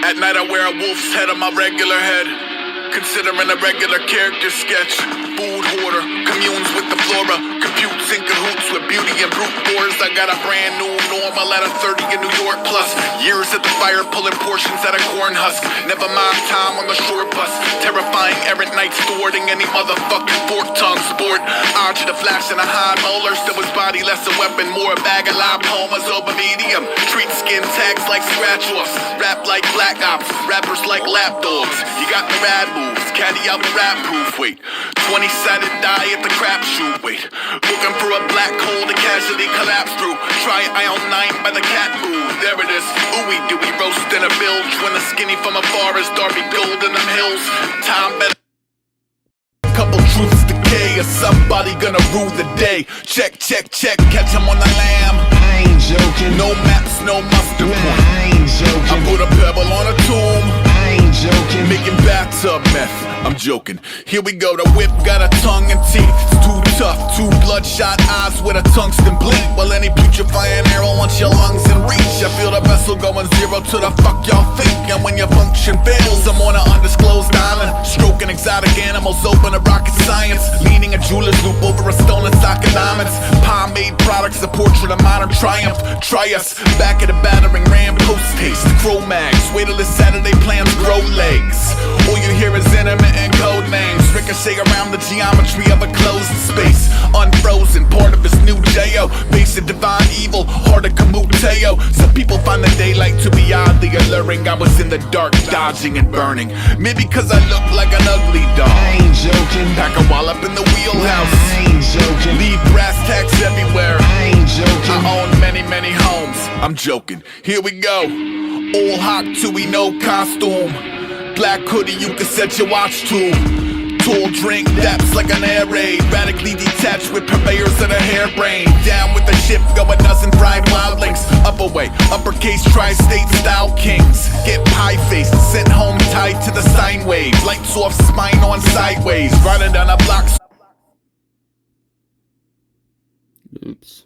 At night I wear a wolf's head on my regular head, considering a regular character sketch. Food hoarder, communes with the flora, computes in cahoots with beauty and brute force. I got a brand new normal at a 30 in New York, plus years at the fire pulling portions at a corn husk. Never mind time on the short bus, terrifying errant nights thwarting any motherfucking fork tongue sport. Arch the flash and a high molar, still his body less a weapon, more a bag of lipomas over medium. Treat skin tags like scratch offs, rap like black ops, rappers like lap dogs. You got the rad moves, caddy out the rap proof, wait. 20-sided die at the crapshoot, wait. Looking for a black hole to casually collapse through. Try ion 9 by the cat booth, there it is. Ooey dooey roast in a bilge, when the skinny from afar is Darby Gold in them hills. Time better. Couple truths decay, or somebody gonna rule the day. Check, check, check, catch him on the lamb. I ain't joking. No maps, no muster point. I ain't joking. I put a pebble on a tomb. I ain't joking. Making bathtub meth, I'm joking. Here we go, the whip got a tongue and teeth. It's too tough, two bloodshot eyes with a tungsten bleed. Well, any putrefying arrow wants your lungs in reach. I feel the vessel going zero to the fuck y'all think. And when your function fails, I'm on an undisclosed island, stroking exotic animals, open to rocket science. Leaning a jeweler's loop over a stolen sock of diamonds. Palm-made products, a portrait of modern triumph. Try us, back at a battering ram, post-haste, Cro-Mags. Wait till this Saturday plans grow legs. All you hear is intermittent code names, ricochet around the geometry of a closed space. Unfrozen, part of this new J.O. Base of divine evil, heart of Kamuteo. Some people find the daylight to be oddly alluring. I was in the dark, dodging and burning. Maybe cause I look like an ugly dog. I ain't joking. Pack a wallop in the wheelhouse. I ain't joking. Leave brass tacks everywhere. I ain't joking. I own many, many homes. I'm joking. Here we go. All hot till we no costume. Black hoodie, you can set your watch to. Tall drink, daps like an air raid. Radically detached with purveyors of the hairbrain. Down with the ship, go a dozen fried wildlings. Up away, uppercase tri-state style kings. Get pie-faced, sent home tied to the sine wave. Lights off, spine on sideways. Running down a block. Oops.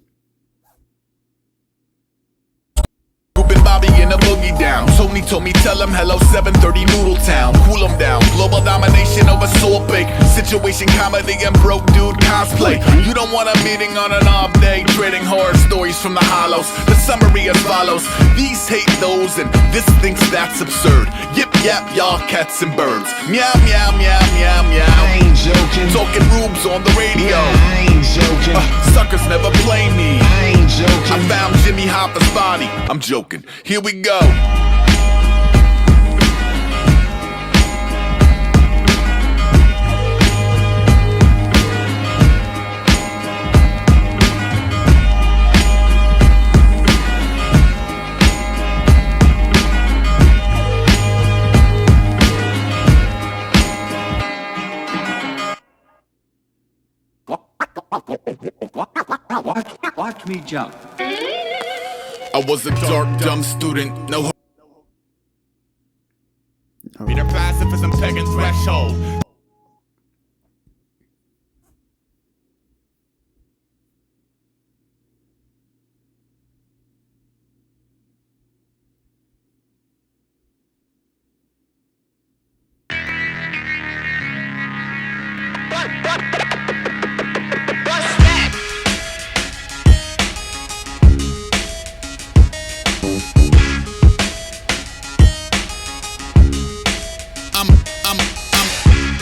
Scooping Bobby in a boogie down. Tony told me tell him hello 730 Noodle Town. Cool him down. Global domination over Salt Bake. Situation comedy and broke dude cosplay. You don't want a meeting on an off day. Trading horror stories from the hollows. The summary as follows. These hate those and this thinks that's absurd. Yip yap y'all cats and birds. Meow meow meow meow meow. I ain't joking. Talking rubes on the radio. I ain't joking. Suckers never play me. I ain't joking. I found Jimmy Hoffa's body. I'm joking. Here we go. Watch me jump. I was a dark, dumb student, no Peter pacifism, pagan threshold.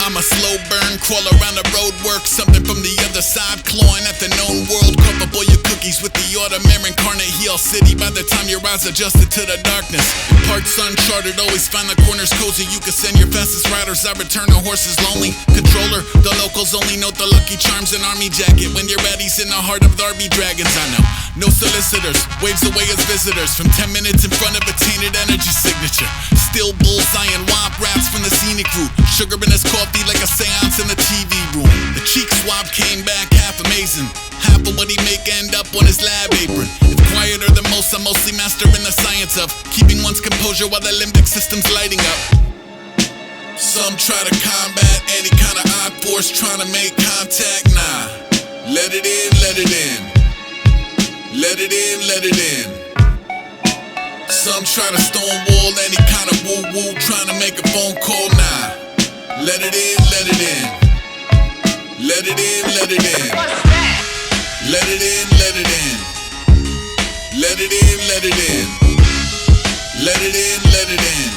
I'm a slow burn, crawl around the road, work something from the other side, clawing at the known world. Cup up all your cookies with the autumn incarnate heel city. By the time your eyes adjusted to the darkness, parts uncharted, always find the corners cozy. You can send your fastest riders, I return the horses lonely. Controller, the locals only note the Lucky Charms and army jacket. When you're ready's in the heart of Darby Dragons, I know. No solicitors, waves away as visitors. From 10 minutes in front of a tainted energy signature. Still bullseye and womp raps from the scenic route. Sugar in his coffee like a seance in the TV room. The cheek swab came back half amazing. Half of what he make end up on his lab apron. It's quieter than most, I'm mostly mastering the science of keeping one's composure while the limbic system's lighting up. Some try to combat any kind of odd force trying to make contact, nah. Let it in, let it in. Let it in, let it in. Some try to stonewall any kind of woo-woo, trying to make a phone call, nah. Let it in, let it in. Let it in, let it in. Let it in, let it in. Let it in, let it in. Let it in, let it in.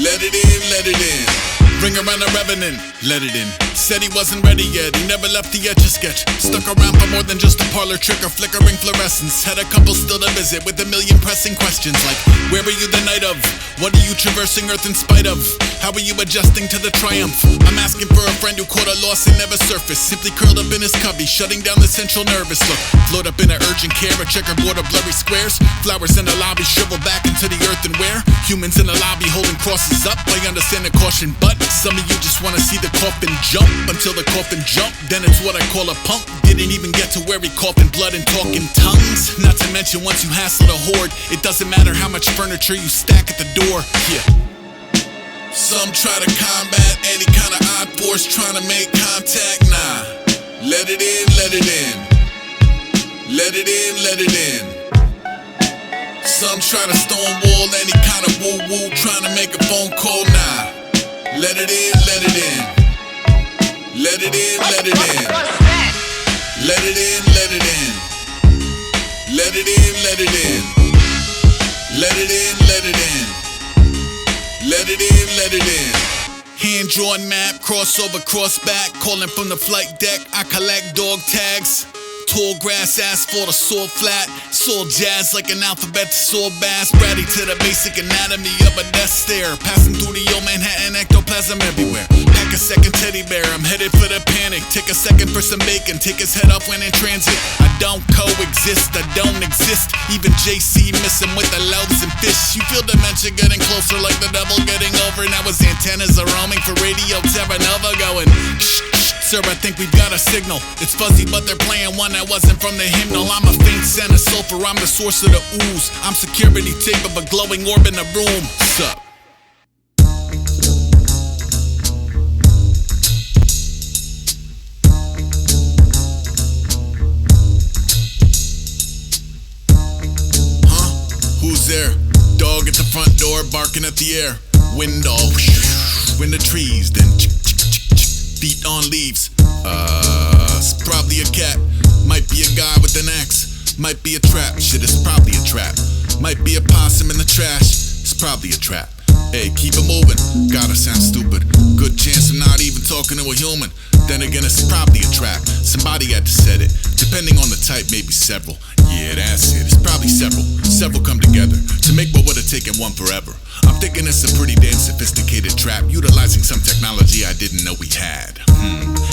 Let it in, let it in. Bring around a revenant, let it in. Said he wasn't ready yet, he never left the Etch-a-Sketch. Stuck around for more than just a parlor trick or flickering fluorescence. Had a couple still to visit with a million pressing questions like, where were you the night of? What are you traversing Earth in spite of? How are you adjusting to the triumph? I'm asking for a friend who caught a loss and never surfaced. Simply curled up in his cubby, shutting down the central nervous. Look, float up in an urgent care, a checkerboard of blurry squares. Flowers in the lobby shrivel back into the earth and where? Humans in the lobby holding crosses up. I understand the caution, but some of you just wanna see the coffin jump. Until the coffin jump, then it's what I call a punk. Didn't even get to where he coughing blood and talking tongues. Not to mention once you hassle the horde, it doesn't matter how much furniture you stack at the door. Yeah. Some try to combat any kind of odd force trying to make contact, nah. Let it in, let it in. Let it in, let it in. Some try to stonewall any kind of woo-woo trying to make a phone call, nah. Let it in, let it in. Let it in, let it in. Let it in, let it in. Let it in, let it in. Let it in, let it in. Let it in, let it in. Hand-drawn map, crossover, cross-back. Calling from the flight deck, I collect dog tags. Tall grass, asphalt, or soil flat. Soul jazz like an alphabet to soul bass. Bratty to the basic anatomy of a death stare. Passing through the old Manhattan, ectoplasm everywhere. Pack a second teddy bear, I'm headed for the panic. Take a second for some bacon, take his head off when in transit. I don't coexist, I don't exist. Even JC missing with the loaves and fish. You feel dementia getting closer like the devil getting over. Now his antennas are roaming for radio Terra Nova going shh, shh. Sir, I think we've got a signal. It's fuzzy, but they're playing one that wasn't from the hymnal. I'm a faint scent of sulfur, I'm the source of the ooze. I'm security tape of a glowing orb in the room. Sup? Huh? Who's there? Dog at the front door, barking at the air. Wind all in the trees, then feet on leaves. It's probably a cat. Might be a guy with an axe. Might be a trap. Shit, it's probably a trap. Might be a possum in the trash. It's probably a trap. Hey, keep it moving. Gotta sound stupid. Good chance I'm not even talking to a human. Then again, it's probably a trap. Somebody had to set it. Depending on the type, maybe several. Yeah, that's it. It's probably several. Several come together to make what would have taken one forever. I'm thinking it's a pretty damn sophisticated trap, utilizing some technology I didn't know we had.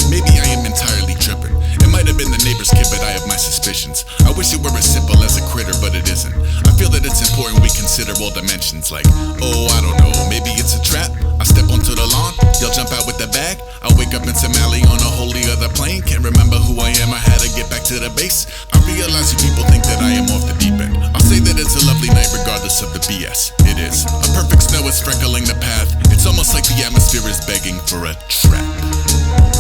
Maybe I am entirely tripping. It might have been the neighbor's kid, but I have my suspicions. I wish it were as simple as a critter, but it isn't. I feel that it's important we consider all dimensions. Like, oh, I don't know, maybe it's a trap. I step onto the lawn, you'll jump out with the bag. I wake up in Somalia on a wholly other plane. Can't remember who I am, I had to get back to the base. I realize you people think that I am off the deep end. I'll say that it's a lovely night regardless of the BS. It is. A perfect snow is freckling the path. It's almost like the atmosphere is begging for a trap.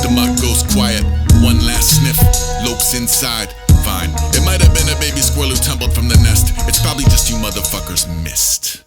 The mud goes quiet, one last sniff, lopes inside, fine. It might have been a baby squirrel who tumbled from the nest. It's probably just you motherfuckers missed.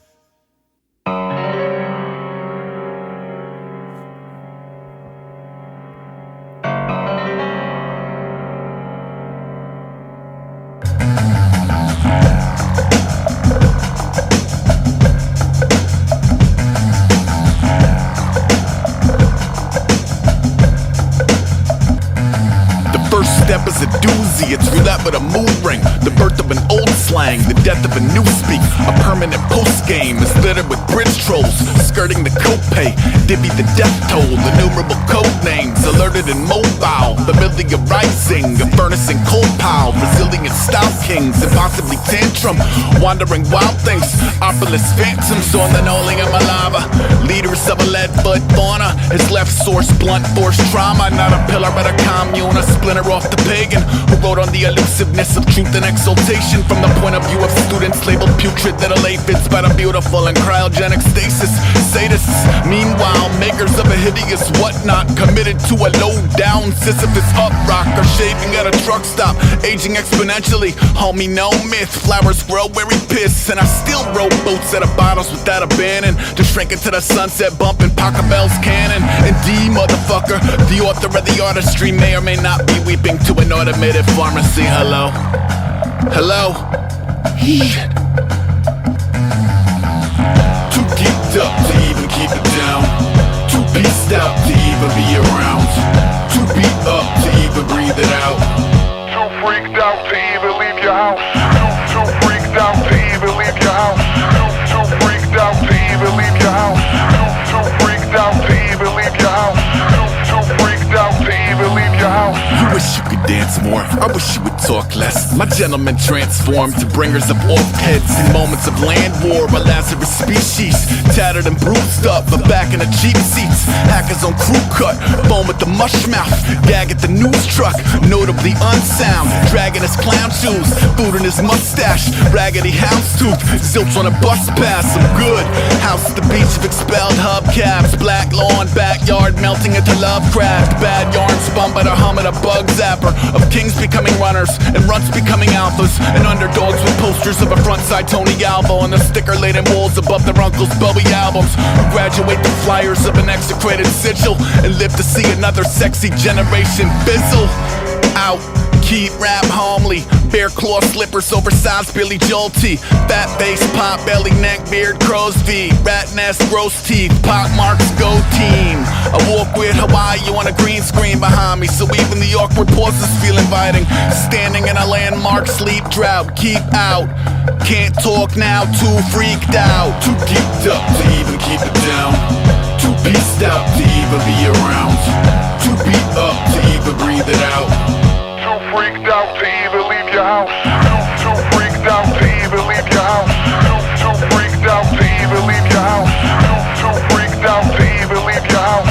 Step is a doozy, it's roulette with a mood ring. The birth of an old slang, the death of a new speak. A permanent post game is littered with bridge trolls, skirting the copay, divvy the death toll. Innumerable code names, alerted and mobile. Familiar rising, a furnace and coal pile. Resilient style kings, and possibly tantrum. Wandering wild things, opulous phantoms on the knolling of my lava. Leaders of a lead-foot fauna, his left source blunt force trauma. Not a pillar but a commune, a splinter off the pagan who wrote on the elusiveness of truth and exaltation from the point of view of students labeled putrid that are aphids by the beautiful and cryogenic stasis. Sadists, meanwhile, makers of a hideous whatnot, Committed to a low-down Sisyphus up rocker. Shaving at a truck stop, aging exponentially. Homie, no myth, flowers grow where we piss. And I still roll boats out of bottles without abandon, to shrink into the sunset, bumping Pachelbel's cannon. And D, motherfucker, the author of the artistry may or may not be weeping to an automated pharmacy. Hello? Hello? Shit. Too geeked up to even keep it down. Too beast out to even be around. Too beat up to even breathe it out. Too freaked out to even leave your house. Too freaked out to even leave your house. Too freaked out to even leave your house. Too freaked out to even leave your house. Too freaked out to even leave your house. You wish you could dance more, I wish you would talk less. My gentlemen transformed to bringers of off heads in moments of land war. A Lazarus species, tattered and bruised up, but back in the cheap seats. Hackers on crew cut, foam at the mush mouth, gag at the news truck, notably unsound. Dragging his clown shoes, food in his mustache, raggedy houndstooth, zilch on a bus pass. I'm good, house at the beach of expelled hubcaps, black lawn, backyard melting into Lovecraft. Bad yarn spun by the hum of the bug zapper, of kings becoming runners and runts becoming alphas, and underdogs with posters of a frontside Tony Alvo on the sticker-laden walls above their uncle's Bowie albums, who graduate the flyers of an execrated sigil and live to see another sexy generation fizzle out. Keep rap homely, bear claw slippers, oversized Billy Joel tee, fat face, pot belly, neck beard, crow's feet, rat nest, gross teeth, pock marks, go team. I walk with Hawaii on a green screen behind me, so even the awkward pauses feel inviting. Standing in a landmark sleep drought, keep out. Can't talk now, too freaked out. Too geeked up to even keep it down. Too beast out to even be around. Too beat up to even breathe it out. Too freaked out to even leave your house. Too freaked out to even leave your house. Too freaked out to even leave your house. Too freaked out to even leave your house.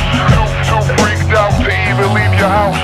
Too freaked out to even leave your house.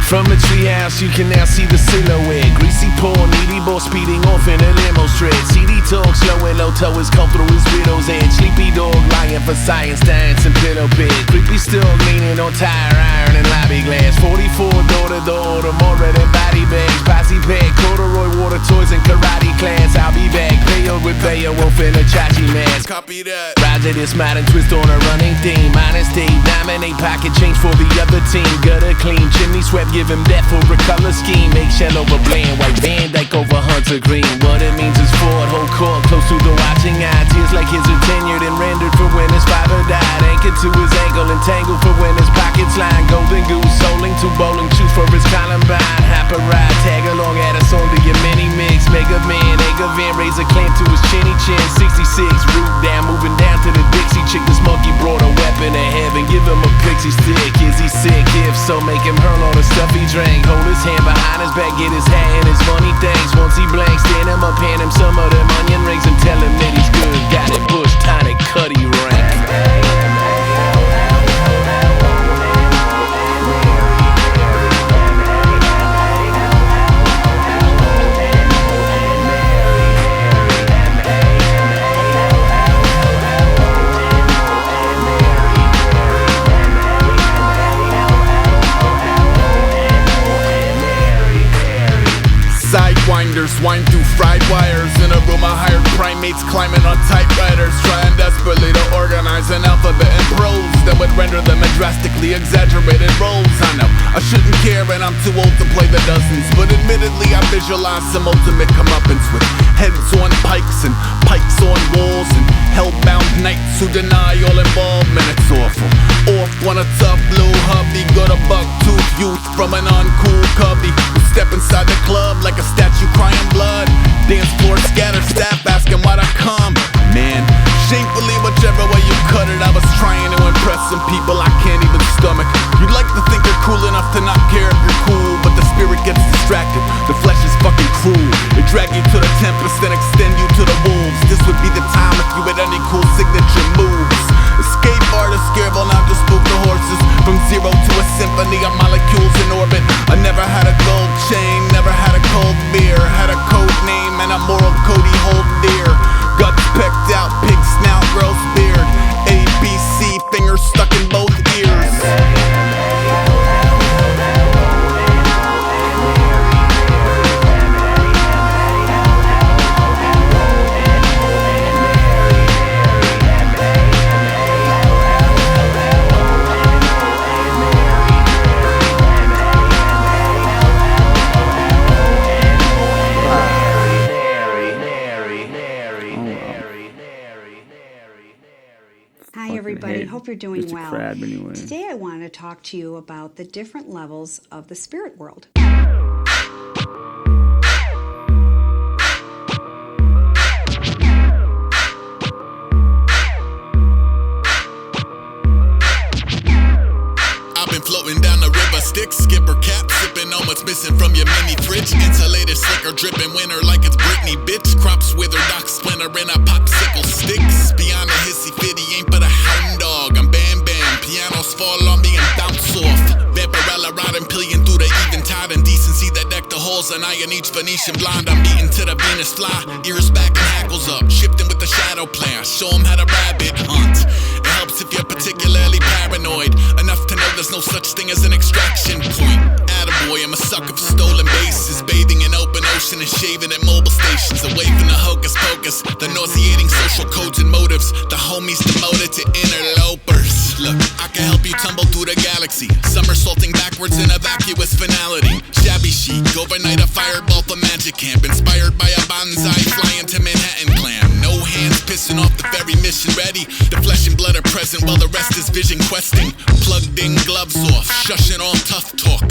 From the treehouse you can now see the silhouette. Greasy poor, needy boy speeding off in a limo stretch. CD talk, slow and low toes come through his widow's edge. Sleepy dog lying for science, dance and pillow bed. Creepy still leaning on tire iron and lobby glass. 44 door to door, the more red and body bags. Posse pack, corduroy water toys and karate class. I'll be back, Bayo with Bayo Wolf in a Chachi mask. Copy that. Roger this modern twist on a running theme. Minus D, dominate pocket change for the other team. Gutter clean, chimney swept, give him that for a color scheme. Eggshell over bland, white Van Dyke over Hunter Green. What it means is Ford, whole court close to the watching eye. Tears like his are tenured and rendered for when his father died. Anchored to his ankle, entangled for when his pockets line. Golden goose, soling to bowling shoes for his Columbine. Hopper ride, tag along at us on to your mini mix. Mega Man, Egger Van, raise a clamp to his chinny chin. 66, root down, moving down to the Dixie chick. This monkey brought a weapon to heaven, give him a pixie stick. Is he sick? If so, make him hurl all the stuff he drank. Hold his hand behind his back, get his hat and his money things. Once he blanks, stand him up, hand him some of them onion rings and tell him that he's good. Got it, Bush, tonic, Cuddy rank. Sidewinders wind through fried wires in a room of hired primates climbing on typewriters, trying desperately to organize an alphabet in prose that would render them in drastically exaggerated roles. I know I shouldn't care and I'm too old to play the dozens, but admittedly I visualize some ultimate comeuppance with heads on pikes and pikes on walls and hellbound knights who deny all involvement. It's awful. Off on a tough blue hubby, got a buck tooth youth from an uncool cubby who step inside the club like a statue crying blood. Dance floor scattered staff asking why'd I come. Man, shamefully whichever way you cut it, I was trying to impress some people I can't even stomach. You'd like to think you're cool enough to not care if you're cool, but the spirit gets distracted, the flesh is fucking cruel. They drag you to the tempest and extend you to the wolves. This would be the time if you had any cool signature moves. Escape artist, scarable, now just spook the horses. From zero to a symphony of molecules in orbit. I never had a gold chain, never had a cold beer. Had a code name and a moral code he hold dear. Guts pecked out, pig snout, gross beard. ABC, fingers stuck in both ears. Hi everybody, hate hope you're doing Mr. well. Crab anyway. Today I want to talk to you about the different levels of the spirit world. I've been floating down the river, stick, skipper cap, sipping on what's missing from your mini fridge. Insulated slicker, dripping winter like it's Britney, bitch. Crops wither, dock splinter in a popsicle sticks. Beyond the hissy fitty, ain't but a hound dog. I'm bam bam, pianos fall on me and bounce off. Vampirella riding pillion through the eventide and decency that deck the halls. And I in each Venetian blonde, I'm beating to the Venus fly. Ears back and hackles up, shifting with the shadow plan. Show 'em how to rabbit hunt. It helps if you're particularly paranoid enough to know there's no such thing as an extraction point. Attaboy, I'm a sucker for stolen bases, bathing in open ocean and shaving at mobile stations. Away from the hocus pocus, the nauseating social codes and motives. The homies demoted to interlopers. Look, I can help you tumble through the galaxy, somersaulting backwards in a vacuous finality. Shabby chic, overnight a fireball for magic camp, inspired by a bonsai flying to Manhattan clam. No hands pissing off the very mission ready. The flesh and blood are present while the rest is vision questing. Plugged in, gloves off, shushing all tough talk.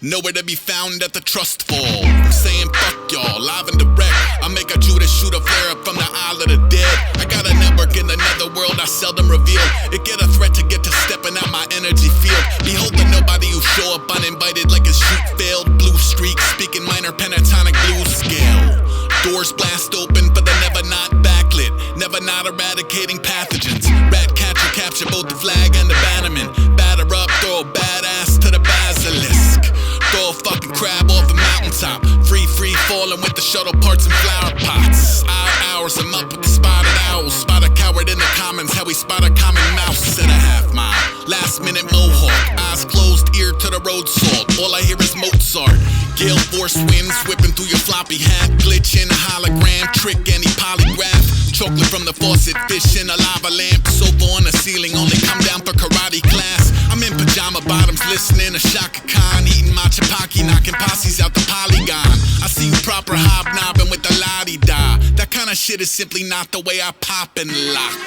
Nowhere to be found at the trust fall. I'm saying fuck y'all, live and direct. I make a Judas shoot a flare up from the Isle of the Dead. I got a network in another world I seldom reveal. It get a threat to get to stepping out my energy field. Behold the nobody who show up uninvited like his shoot failed. Blue streak, speaking minor pentatonic blues scale. Doors blast open for the never not backlit, never not eradicating pathogens. Rat catcher capture both the flag and the bannerman. Batter up, throw a badass to the basilisk. Throw a fucking crab off a mountaintop. Free falling with the shuttle parts and flower pots. Odd hours, I'm up with the spotted owls. Spot a coward in the commons, how we spot a common mouse at a half mile. Last minute mohawk, eyes closed, ear to the road salt. All I hear is Mozart. Gale force winds whipping through your floppy hat. Glitch in a hologram, trick any polygraph. Chocolate from the faucet, fish in a lava lamp. Sofa on the ceiling, only come down for karate class. I'm in pajama bottoms, listening to Shaka Khan. Eating my chapaki, knocking posses out the polygon. I see you proper hobnobbing with the la-di-da. That kind of shit is simply not the way I pop and lock.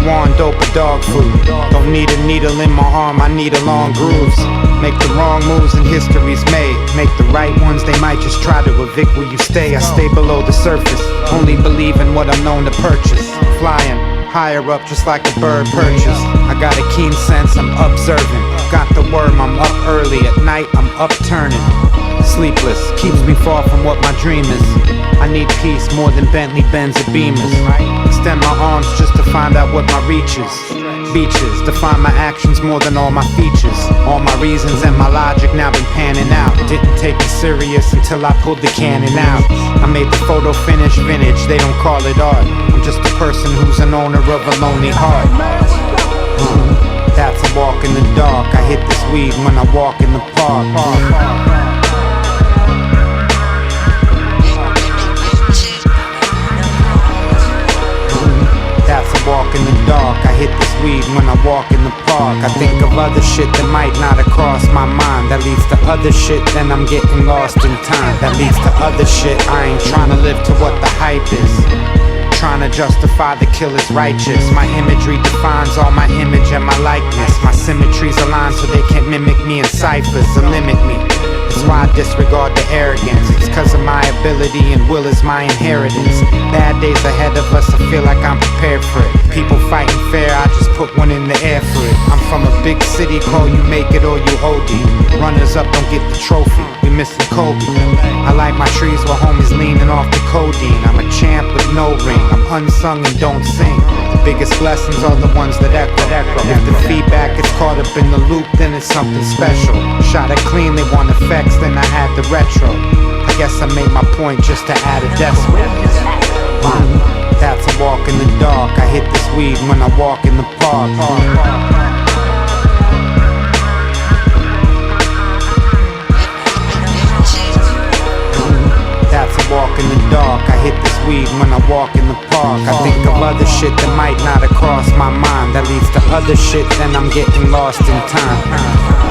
on dope or dog food. Don't need a needle in my arm, I need a long grooves. Make the wrong moves and history's made. Make the right ones, they might just try to evict where you stay. I stay below the surface, only believe in what I'm known to purchase. Flying higher up just like a bird perches. I got a keen sense, I'm observant. Got the worm, I'm up early. At night, I'm upturning. Sleepless, keeps me far from what my dream is. I need peace more than Bentley, Benz, or Beamers. Extend my arms just to find out what my reach is. Beaches, define my actions more than all my features. All my reasons and my logic now been panning out. Didn't take it serious until I pulled the cannon out. I made the photo finish vintage, they don't call it art. I'm just a person who's an owner of a lonely heart. That's a walk in the dark. I hit this weed when I walk in the park. That's a walk in the dark. I hit this weed when I walk in the park. I think of other shit that might not have crossed my mind. That leads to other shit, then I'm getting lost in time. That leads to other shit, I ain't trying to live to what the hype is. Trying to justify the killer's righteous. My imagery defines all my image and my likeness. My symmetries align so they can't mimic me in ciphers or limit me. That's why I disregard the arrogance. It's cause of my ability and will is my inheritance. Bad days ahead of us, I feel like I'm prepared for it. People fighting fair, I just put one in the air for it. I'm from a big city, call you make it or you OD. Runners up don't get the trophy, we missing Kobe. I like my trees while homies leaning off the codeine. I'm a champ with no ring, I'm unsung and don't sing. The biggest blessings are the ones that echo. If the feedback gets caught up in the loop, then it's something special. Shot it clean, they want effects, then I add the retro. I guess I made my point just to add a decimal. That's a walk in the dark. I hit this weed when I walk in the park. That's a walk in the dark. I hit this weed when I walk in the park. I think of other shit that might not have crossed my mind. That leads to other shit, then I'm getting lost in time.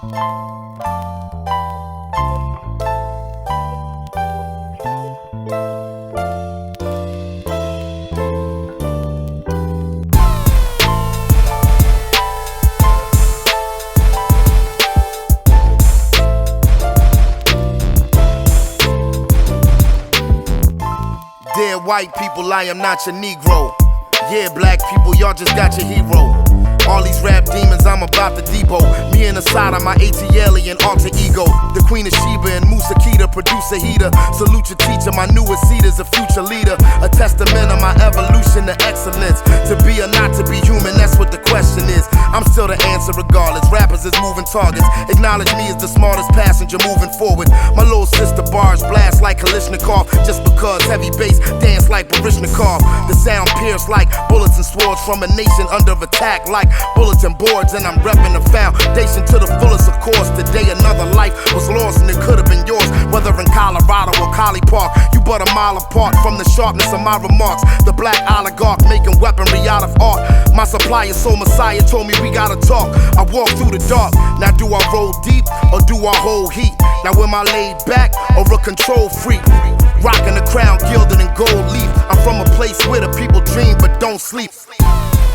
Dear white people, I am not your Negro. Yeah, black people, y'all just got your hero. All these rap demons, I'm about to depot. Me and Asada, my ATL and alter ego. The Queen of Sheba and Musa Kita, producer heater. Salute your teacher, my newest seed is a future leader. A testament of my evolution to excellence. To be or not to be human, that's what the question is. I'm still the answer regardless. Rappers is moving targets. Acknowledge me as the smartest passenger moving forward. My little sister bars blast like Kalishnikov. Just because heavy bass dance like Barishnikov. The sound pierced like bullets and swords from a nation under attack like bulletin boards, and I'm repping the foundation to the fullest, of course. Today another life was lost and it could have been yours. Whether in Colorado or Collie Park, you but a mile apart from the sharpness of my remarks. The black oligarch making weaponry out of art. My supplier, soul messiah, told me we gotta talk. I walk through the dark. Now do I roll deep or do I hold heat? Now am I laid back or a control freak? Rocking the crown gilded in gold leaf. I'm from a place where the people dream but don't sleep.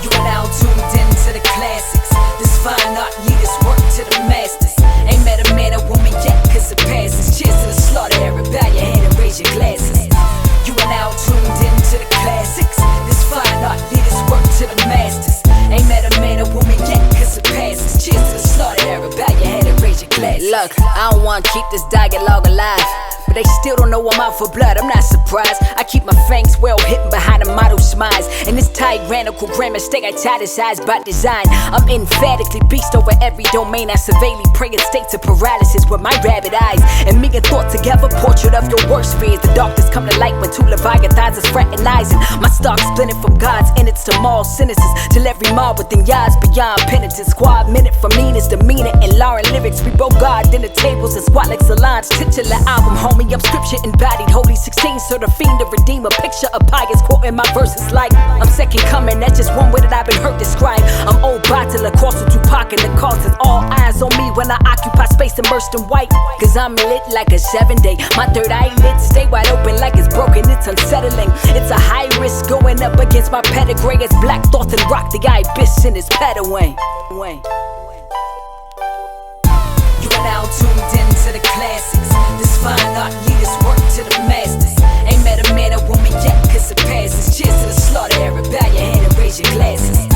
You are now tuned in to the classics. This fine art leaders work to the masters. Ain't met a man or woman yet, cause it passes. Cheers to the slaughter era, bow your head and raise your glasses. You are now tuned in to the classics. This fine art leaders work to the masters. Ain't met a man or woman yet, cause it passes. Cheers to the slaughter era, bow your head and raise your glasses. Look, I don't wanna keep this dialogue alive, but they still don't know I'm out for blood, I'm not surprised. I keep my fangs well hidden behind a model smiles. And this tyrannical grammar mistake I titicize by design. I'm emphatically beast over every domain. I surveilly prey in states of paralysis with my rabbit eyes. And me and thought together, portrait of your worst fears. The darkness come to light when two leviathans is fraternizing. My stock splinted from God's innards to moral cynicism. Till every mob within yards beyond penitence. Squad minute from Nina's demeanor and Lauren lyrics. We broke God dinner tables and squat like Solange's titular album, homie. I'm scripture embodied, holy 16, so the fiend, the redeemer. Picture of pious quoting my verses like I'm second coming, that's just one way that I've been heard described. I'm old bottle, a cross with Tupac, and the causes all eyes on me when I occupy space immersed in white. Cause I'm lit like a 7-day. My third eyelid stay wide open like it's broken, it's unsettling. It's a high risk going up against my pedigree. It's black thoughts and rock the ibis in his pedaway. You are now tuned in to the classics. This fine art leaders work to the masters. Ain't met a man or woman yet, cause it passes. Cheers to the slaughter era, bow your head and raise your glasses.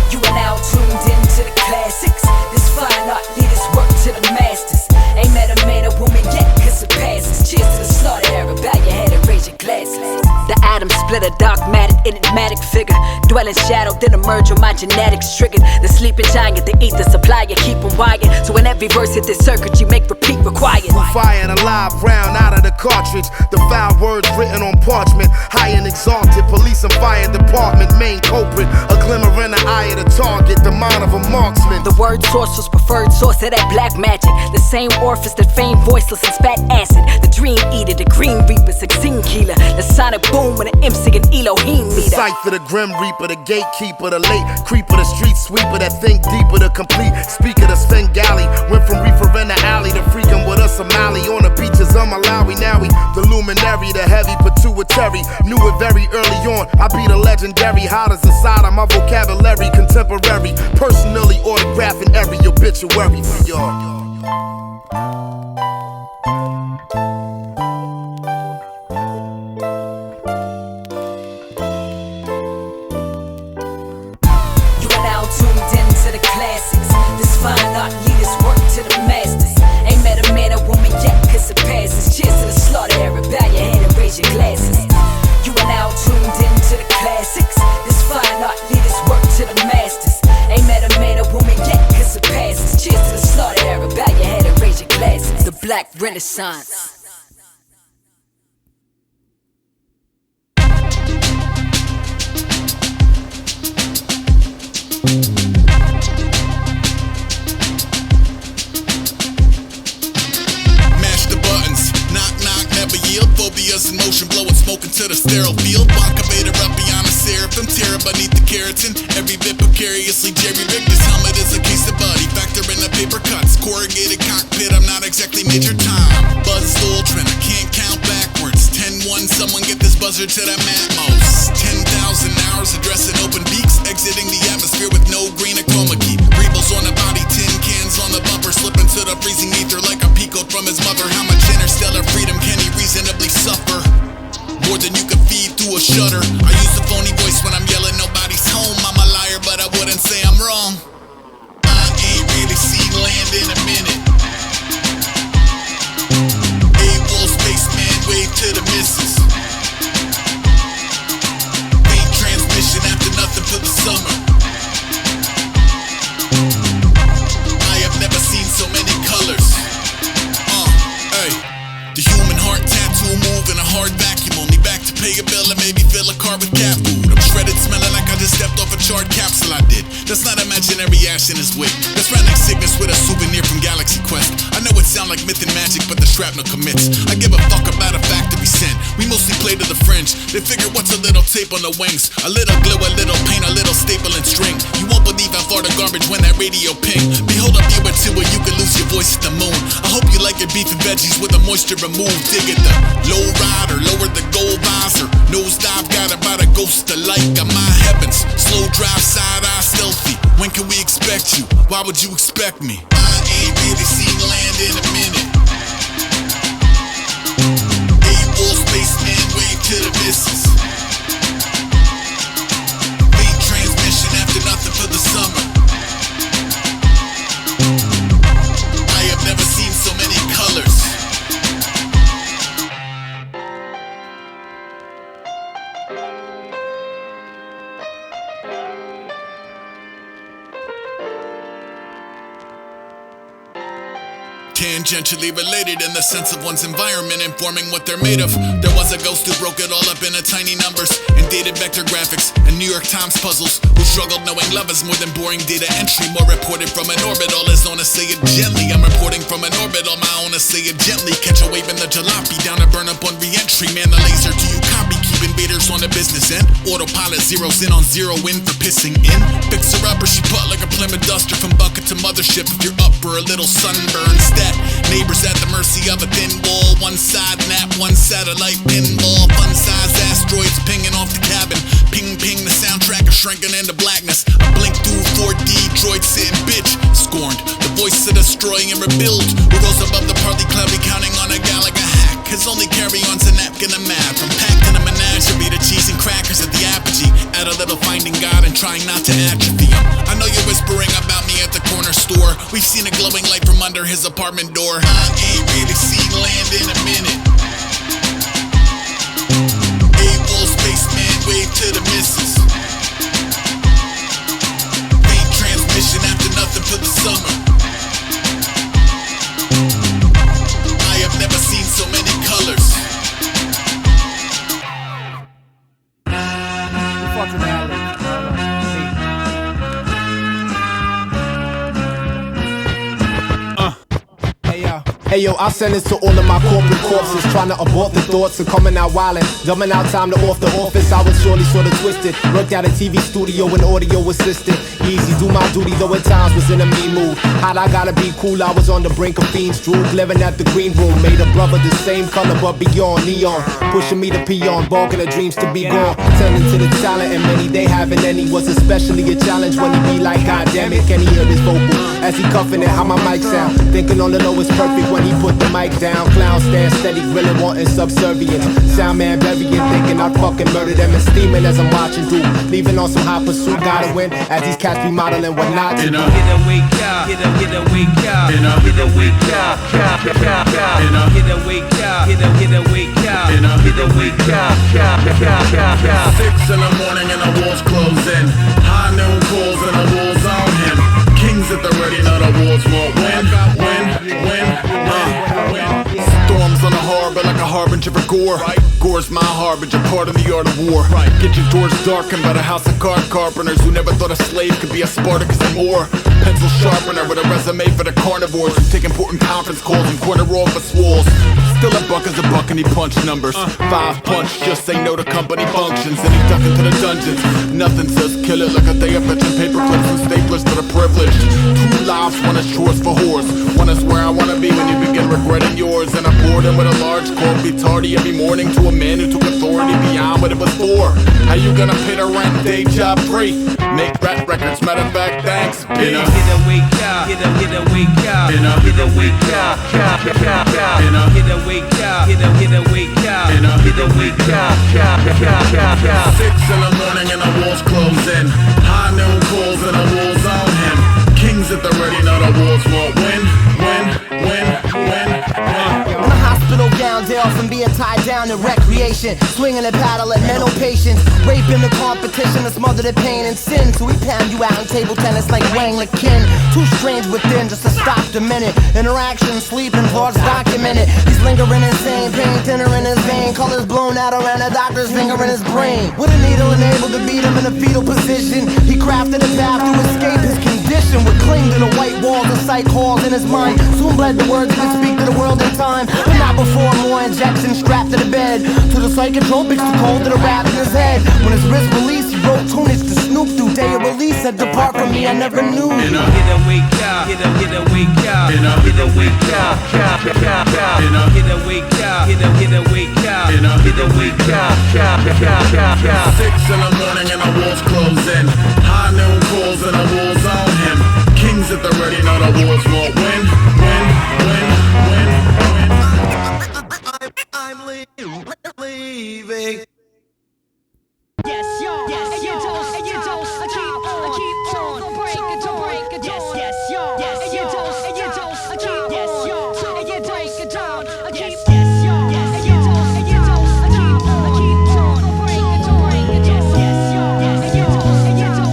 You are now tuned in to the classics. This fine art leaders work to the masters. Ain't met a man or woman yet, cause it passes. Cheers to the slaughter era, bow your head and raise your glasses. The atom split a dogmatic, enigmatic figure. Dwell in shadow, then emerge when my genetics triggered. The sleeping giant, the ether supplier, keep them wired. So when every verse hit this circuit, you make repeat required. Firing a live round out of the cartridge. The foul words written on parchment. High and exalted, police and fire department. Main culprit, a glimmer in the eye of the target. The mind of a marksman. The word source was preferred source of that black magic. The same orifice that famed voiceless and spat acid. The dream eater, the green reaper, 16 killer. The sonic boom with an MC and Elohim The meter. cipher, the grim reaper, the gatekeeper, the late creeper, the street sweeper that think deeper, the complete speaker, the Svengali. Went from reefer in the alley to freaking with a Somali on the beaches of Malawi. Now we the luminary, the heavy pituitary. Knew it very early on. I be the legendary, hotters inside of my vocabulary, contemporary. Personally autographing every obituary for y'all. You are now tuned in to the classics. This fine art leaders work to the masters. Ain't met a man or woman yet, cause it passes. Cheers to the slaughter era, bow your head and raise your glasses. You are now tuned in to the classics. This fine art leaders work to the masters. Ain't met a man or woman yet, cause it passes. Cheers to the slaughter era, bow your head and raise your glasses. The Black Renaissance. Mash the buttons, knock knock, never yield. Phobias in motion, blowing smoke into the sterile field. Waka Beta up beyond the seraphim, terror beneath the keratin. Every bit precariously jerry-rigged. This helmet is a case of buddy. Factor in the paper cuts, corrugated cockpit, I'm not exactly Major Tom. Buzz Aldrin, I can't count backwards. 10-1, someone get this buzzer to the Matmos. 10,000 hours addressing open beaks, exiting the atmosphere with no green or chroma key. Rebels on the body, tin cans on the bumper, slipping to the freezing ether like a peacoat from his mother. How much interstellar freedom can he reasonably suffer? More than you can feed through a shutter. I use a phony voice when I'm yelling nobody's home. I'm a liar, but I wouldn't say I'm wrong. I ain't really seen land in a minute. A-Bull spaceman, wave to the missus. Faint transmission after nothing for the summer. I have never seen so many colors. The human heart tattoo move in a hard vacuum. Only back to pay a bill and maybe fill a car with cat food. I'm shredded, smelling like I just stepped off a charred capsule. I did. That's not imaginary ash in his wig. That's Rannick Cygnus with a souvenir from Galaxy Quest. I know it sound like myth and magic, but the shrapnel commits. I give a fuck about a factory scent. We mostly play to the fringe. They figure what's a little tape on the wings. A little glue, a little paint, a little staple and string. You won't believe how far the garbage when that radio ping. Behold up you until where you can lose your voice at the moon. I hope you like your beef and veggies with the moisture removed. Dig at the low rider, lower the gold visor. Nosedive got about a ghost of light. Got my heavens, slow drive, side eye, stealthy. When can we expect you? Why would you expect me? I ain't really seen land in a minute. A-Bull spaceman, wave to the missus. Faint transmission after nothing for the summer. I have never seen so many colors. Tangentially related in the sense of one's environment informing what they're made of. There was a ghost who broke it all up into tiny numbers and dated vector graphics and New York Times puzzles, who struggled knowing love is more than boring data entry. More reported from an orbit, all his own to say it gently. I'm reporting from an orbit, all my own to say it gently. Catch a wave in the jalopy, down to burn up on re-entry. Man, the laser, do you copy? Keep invaders on the business end. Autopilot zeroes in on zero in for pissing in. Fix her up or she put like a Plymouth Duster from bucket to mothership. If you're up for a little sunburn stat, neighbors at the mercy of a thin wall. One side nap, one satellite pinball. Fun-sized asteroids pinging off the cabin. Ping ping, the soundtrack is shrinking into blackness. I blink through 4D, droid sitting bitch. Scorned, the voice of destroy and rebuild. Who rose above the partly cloudy counting on a Gallagher hack. His only carry-on's a napkin of math. From packed in a menagerie to cheese and crackers at the apogee. Add a little finding God and trying not to atrophy him. I know you're whispering about me at the corner store. We've seen a glowing light from under his apartment door. I ain't really seen land in a minute. A-Bull spaceman, wave to the missus. Faint transmission after nothing for the summer. I have never seen so many colors. Hey yo, I send this to all of my corporate corpses, trying to abort the thoughts of coming out wildin', dumbing out time to off the office. I was surely sorta twisted, worked out a TV studio and audio assistant. Easy, do my duty, though at times was in a mean mood. How'd I gotta be cool? I was on the brink of fiends, drool, living at the green room. Made a brother the same color but beyond neon, pushing me to pee on, barking the dreams to be gone. Tending to the talent and many they haven't any. Was especially a challenge when he be like, God damn it, can he hear his vocal as he cuffing it? How my mic sound? Thinking on the low is perfect when he put the mic down. Clown stand steady, grilling, wanting subservience. Sound man burying, thinking I'd fucking murder them and steaming as I'm watching through. Leaving on some high pursuit, gotta win as these cats be modeling what not to do. Get a wake up, get a wake up, get a wake up, get a wake up, get a wake up, get a wake up. 6 in the morning and the walls closing. High noon calls and the walls on him. Kings at the ready, now the wars won't win. Storms on the harbor like a harbinger for gore. Gore's my harbinger, part of the art of war. Get your doors darkened by the house of card carpenters who never thought a slave could be a Spartacus and more. Pencil sharpener with a resume for the carnivores who take important conference calls and corner office walls. Still a buck is a buck and he punch numbers. 5 punch, just say no to company functions. And he duck into the dungeons. Nothing says kill it like a day of fetching paper clips and staplers to the privileged. 2 live cops, one is chores for whores. One is where I wanna be when you begin regretting yours. And I'm bored with a large court, be tardy every morning to a man who took authority beyond what it was for. How you gonna pay the rent, day job free? Make rap records, matter of fact, thanks, Get a wake up, get a wake up, get a wake up, get a wake up, get a wake up, get a wake up, get a wake up. 6 in the morning and the walls close in. High noon calls and the walls on him. Kings at the ready, know the walls won't win. In a hospital gown, day off from being tied down to recreation. Swinging a paddle at mental patience. Raping the competition to smother the pain and sin. So we pound you out in table tennis like Wang Lekin. Too strange within just to stop the minute. Interaction, sleeping, thoughts documented. He's lingering insane, pain thinner in his vein. Colors blown out around a doctor's finger in his brain. With a needle enabled to beat him in a fetal position. He crafted a path to escape his condition. Would cling to the white walls of psych halls in his mind. Soon bled the words he could speak to the world in time. But not before more injections strapped to the bed. To the psychotropics, too cold to the rap in his head. When his wrist released, he wrote tunage to Snoop through day of release. Said depart from me, I never knew. Get a wake up, get a wake up, get a wake up, get a wake up, get a wake up, get a wake up. 6 in the morning and the walls close in. High noon calls and the walls on him. Kings at the ready, know the wars won't win. I'm leaving. Yes, yo, yes, and you don't, I keep on, don't break it, yes, yes, yo, yes, and you don't, I keep, yes, yo, and you break it down, yes, yes, yo, yes, and you don't, I keep on, don't break it, yes, yes, yo, yes, and you don't,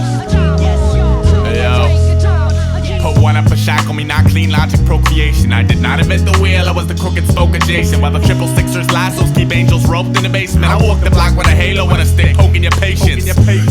I keep, yes, yo, and you break it down, Put one up a shackle me, not clean logic procreation. I did not invent the wheel, I was the crooked spoke adjacent. While the 666ers lassos keep angels roped in the basement. I walk the block with a halo and a stick, poking your patience.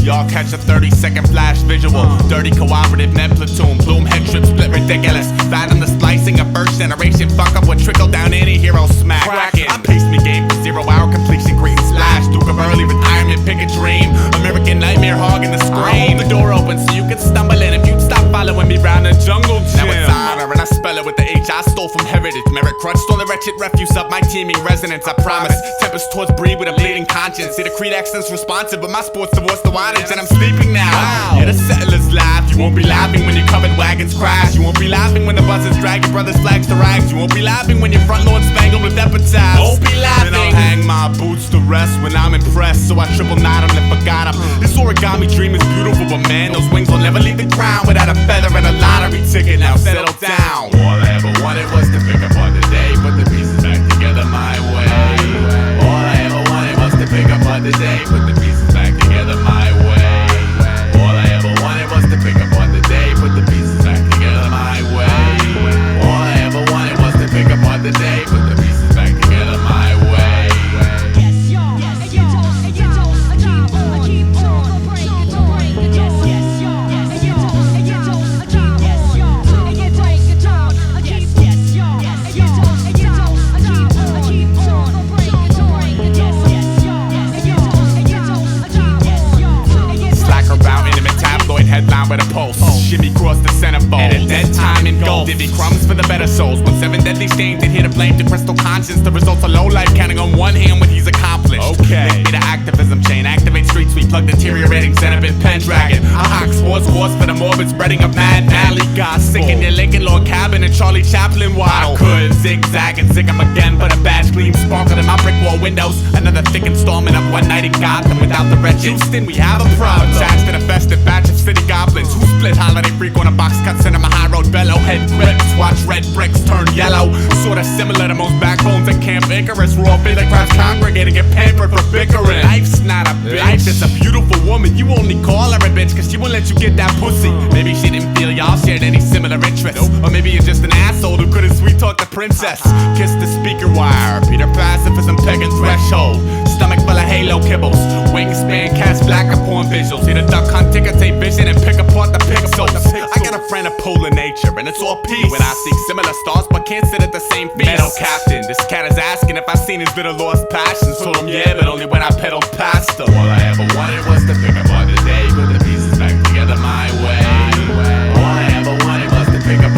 Y'all catch a 30-second flash visual. Dirty cooperative med platoon, plume head trip split ridiculous. Bad on the splicing of first generation. Fuck up what trickle down any hero smack. I paced me game for 0-hour completion, great splash. Duke of early retirement, pick a dream. American nightmare hogging the screen. The door open so you can stumble in if you'd stop following me round the jungle gym. Now it's honor and I spell it with the H I stole from heritage. Merit crutch, stole the wretched refuse of my teaming resonance. I promise. Tempest towards breed with a bleeding conscience. See the creed accent's responsive, but my sports divorce the wattage and I'm sleeping now. Yeah, the settlers laugh. You won't be laughing when your covered wagons crash. You won't be laughing when the buzzers drag your brother's flags to rags. You won't be laughing when your front lawn spangled with epitaphs. Won't be laughing. Then I'll hang my boots to rest when I'm impressed. So I triple knot them and forgot them. This origami dream is beautiful, but man, those wings will never leave the ground without a feather and a lottery ticket. Now settle down. All I ever wanted was to pick up on the day, put the pieces back together my way. All I ever wanted was to pick up on the day, put the pieces back together my way. All I ever wanted was to pick up on the day, put the pieces back together my way. All I ever wanted was to pick up on the day, put the pieces back together my way. yes, yo, yes, and you don't, I keep on, don't break it, yes, yes, yo, yes, and you don't, I keep, yes, yo, and you break it down, yes, yes, yo, yes, and you don't, I keep on, don't break it, yes, yes, yo, yes, and you don't, I keep, yes, yo, and you Slacker about intimate tabloid headline with a pulse. Shimmy cross the centerfold. At a dead time in gold. Divvy crumbs for the better souls. When 7 deadly stains did here to blame to crystal conscience. The results of low life counting on one hand what he's accomplished. Okay. Link me to activism chain. Activate street sweep. Plug deteriorating Zenobin Pendragon. I hawk sports wars for the morbid spreading of mad valley. God sick in your Lincoln Lord cabin and Charlie Chaplin waddle. I could zigzag and zig 'em again, but a badge gleam sparkled in my brick wall windows. Another thick installment of One Night in Gotham without the wretched. Houston, we have a problem. Attached to the festive batch of city goblins who split holiday freak on a box cut cinema high road bellow. Head grips, watch red bricks turn yellow. Sorta similar to most backbones at Camp Icarus. Raw beta crowds congregating and pampered for bickering. Life's not a bitch. Life is a beautiful woman. You only call her a bitch cause she won't let you get that pussy. Maybe she didn't feel y'all shared any similar interests. Or maybe you're just an asshole who couldn't sweet talk the princess. Kiss the speaker wire. Peter pacifism pegging threshold. Stomach full of halo kibbles. Wingspan cast black upon visuals. Hit a duck hunt, ticker tape vision and pick apart the pixels. I got a friend of polar nature and it's all peace. When I see similar stars but can't sit at the same feast. Metal captain, this cat is asking if I've seen his little lost passions. Told him yeah, but only when I pedaled past him. All I ever wanted was to pick up on the day, put the pieces back together my way. All I ever wanted was to pick up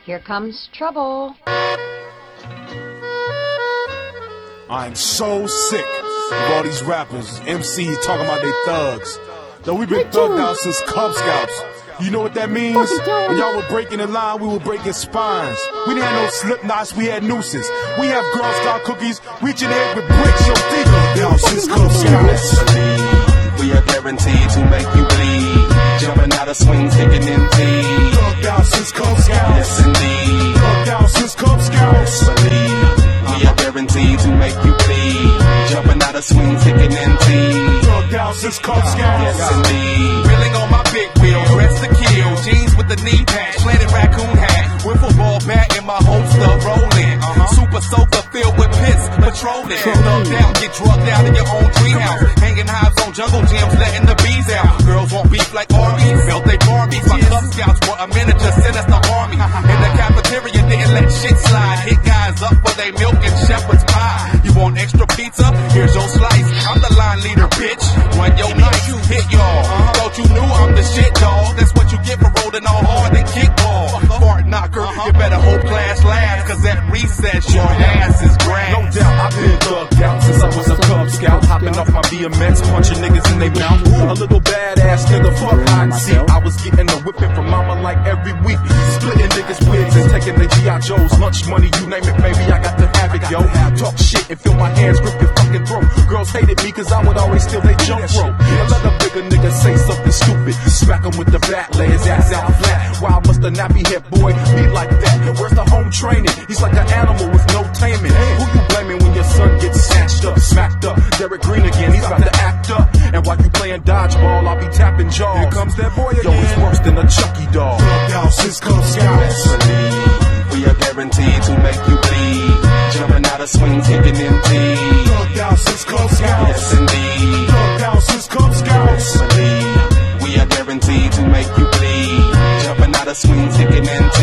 Here comes trouble. I'm so sick of all these rappers, MCs talking about they thugs. Though we've been thugged out since Cub Scouts. You know what that means? When y'all were breaking the line, we were breaking spines. We didn't have no slip knots, we had nooses. We have Girl Scout cookies, reaching head with bricks, your feet down since Cub Scouts. We are guaranteed to make you bleed. Jumping out of swings, taking MT. Thugged out since Cub Scouts. Yes, indeed. Thugged out since Cub Scouts. We are guaranteed to make you bleed. Jumping out of swings, taking MT. Thugged out since Cub Scouts. Yes, indeed. Reeling on my big wheel, dressed to kill. Jeans with the knee patch, planted raccoon hat. Wiffle ball bat in my holster, rolling. Super soaker filled with piss, patrolling. Thugged down, get drugged out in your own treehouse. Hanging hives on jungle gyms, letting the bees out. Girls want beef like Arby's, felt they Barbies. My Cub Scouts were a miniature, sent us the army. In the cafeteria, didn't let shit slide. Hit guys up for they milk and shepherd's pie. You want extra pizza? Here's your slice. I'm the line leader, bitch. Run your life, hit y'all. Thought you knew I'm the shit, dog. That's what you get for rolling all hard and kickball. Fart knocker, you better hope class last, cause at recess your ass is grass. No doubt, I've been thugged out since I was a Cub Scout. Hopping off my BMX, punching niggas in they mouth. A little badass nigga, fuck hide and seek. I was getting a whipping from mama like every week. Splitting niggas' wigs and taking their G.I. Joes. Lunch money, you name it, baby, I got to have it, yo. Talk shit and feel my hands grip your fucking throat. Girls hated me cause I would always steal they jump rope. And let a bigger nigga say something stupid. Smack him with the bat, lay his ass out flat. Why must the nappy head boy be like that? Where's the home training? He's like an animal with no taming. Who you blaming when your son gets snatched up, smacked up? Derek Green again, he's about to act up. And while you playing dodgeball, I'll be tapping jaws. Here comes that boy again. Yo, he's worse than a Chucky doll. Thugged out since Cub Scouts. We are guaranteed to make you bleed. Jumping out of swings, kicking MT. Thugged out since Cub Scouts. Yes, indeed. Thugged out since Cub Scouts. We are guaranteed to make you bleed. Jumping out of swings, kicking MT.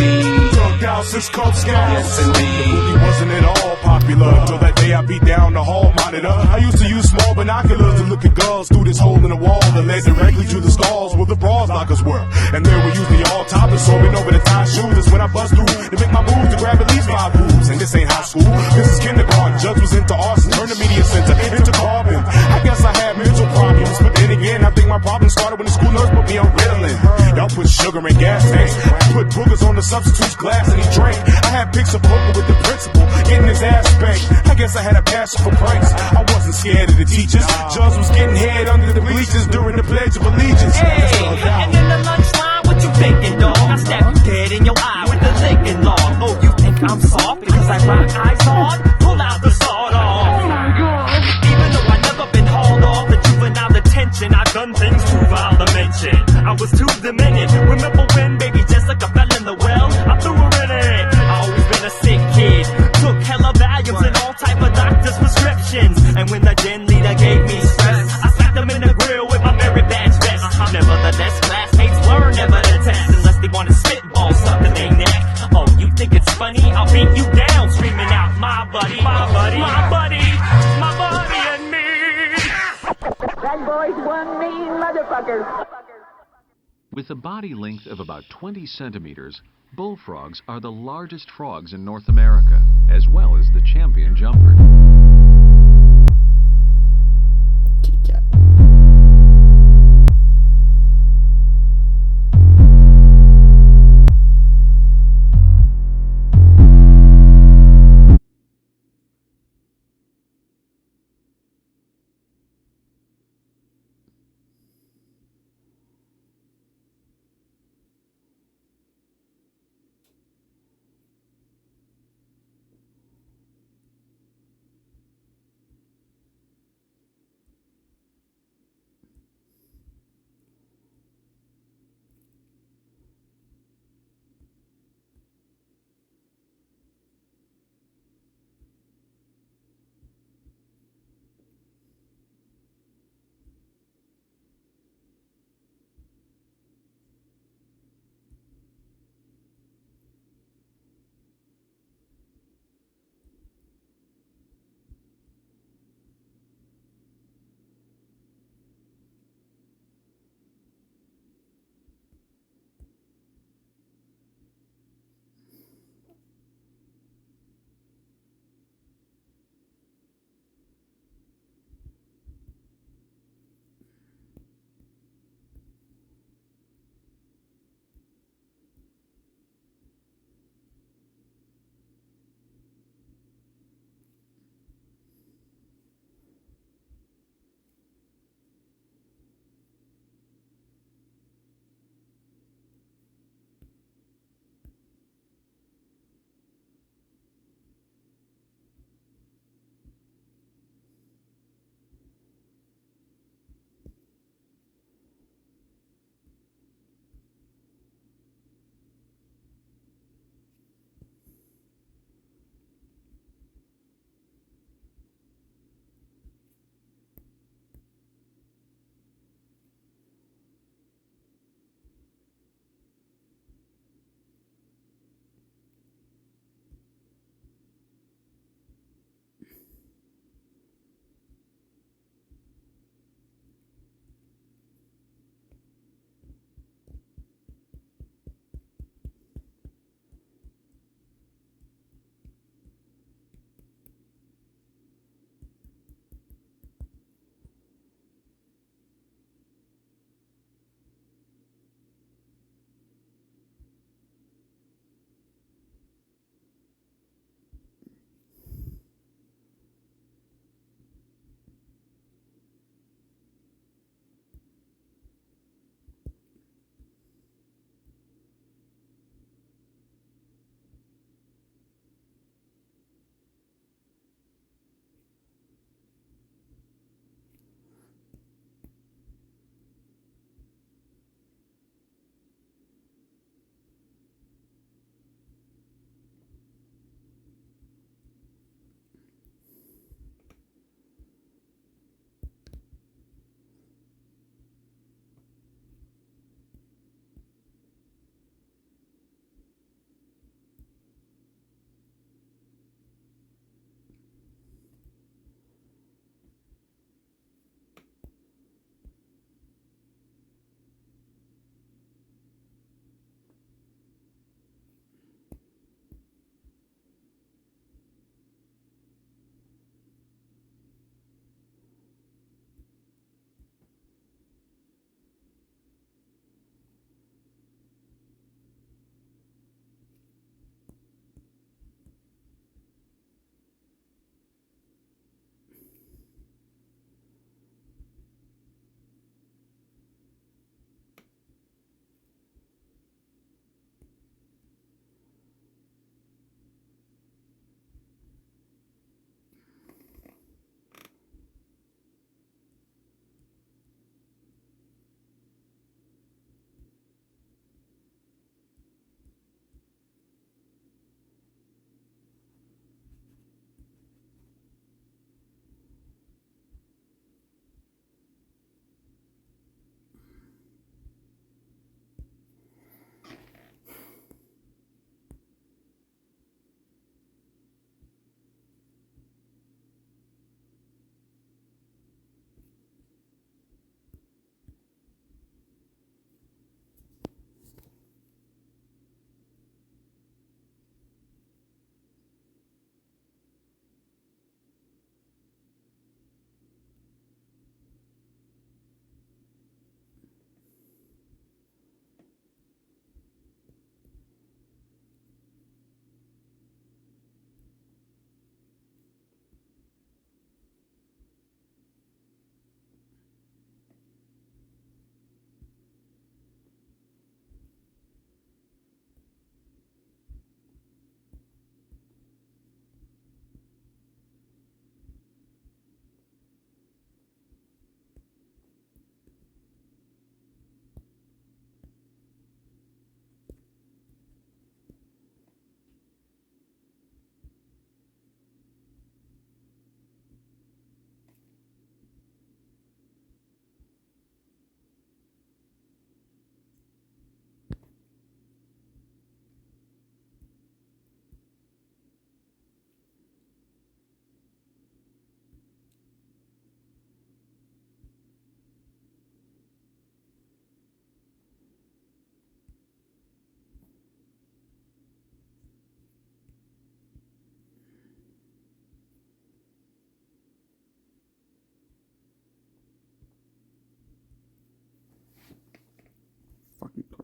Thugged out since Cub Scouts. Yes, indeed. The movie wasn't at all popular until that day I beat down the hall monitor. I used to use small binoculars to look at girls through this hole in the wall that led directly to the stalls where the bras lockers were. And there were usually all topless, soaring over the tie shoes when I bust through to make my move to grab at least 5 boobs. And this ain't high school, this is kindergarten. Judge was into arson, turned the media center into carbon. I guess I had mental problems, but then again, I think my problem started when the school nurse put me on Ritalin. Y'all put sugar in gas tanks, I put boogers on the substitute's glass and he drank. I had pics of poker with the principal, getting his ass spanked. I guess I had a passion for pranks. I wasn't scared of the teachers. Judge was getting head under the bleachers during the Pledge of Allegiance. And in the lunch line, what you thinking, dog? I stab you dead in your eye with the Lincoln log. Oh, you think I'm soft because I rock eyes hard? Pull out the sawed off. Even though I never been hauled off the juvenile detention, I've done things too vile to mention. I was too demented. Remember when baby Jessica fell in the well? I threw her in it. I always been a sick kid. Took hella Valiums and all type of doctor's prescriptions. And when the den leader gave me stress, I slapped him in the grill with my merit badge vest. Nevertheless, classmates were never the test unless they want to spitball sucker they neck. Oh, you think it's funny? I'll beat you down, screaming out, my buddy, my buddy, my buddy, my buddy and me. That boy's one mean motherfucker. With a body length of about 20 centimeters, bullfrogs are the largest frogs in North America, as well as the champion jumper.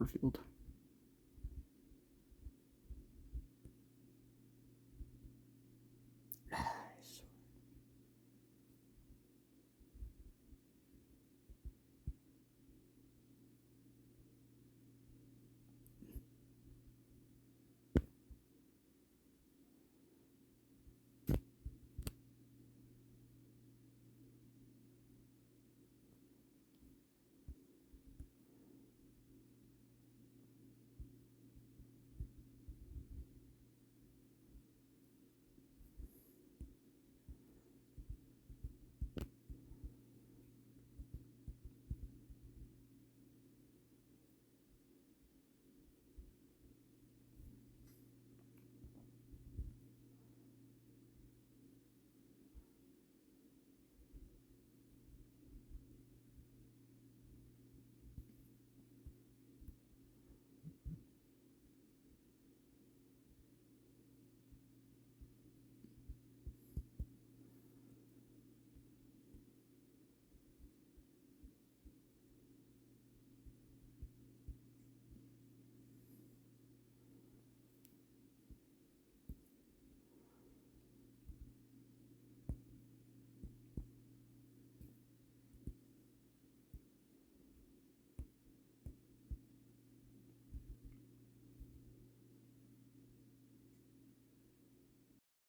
Cloverfield.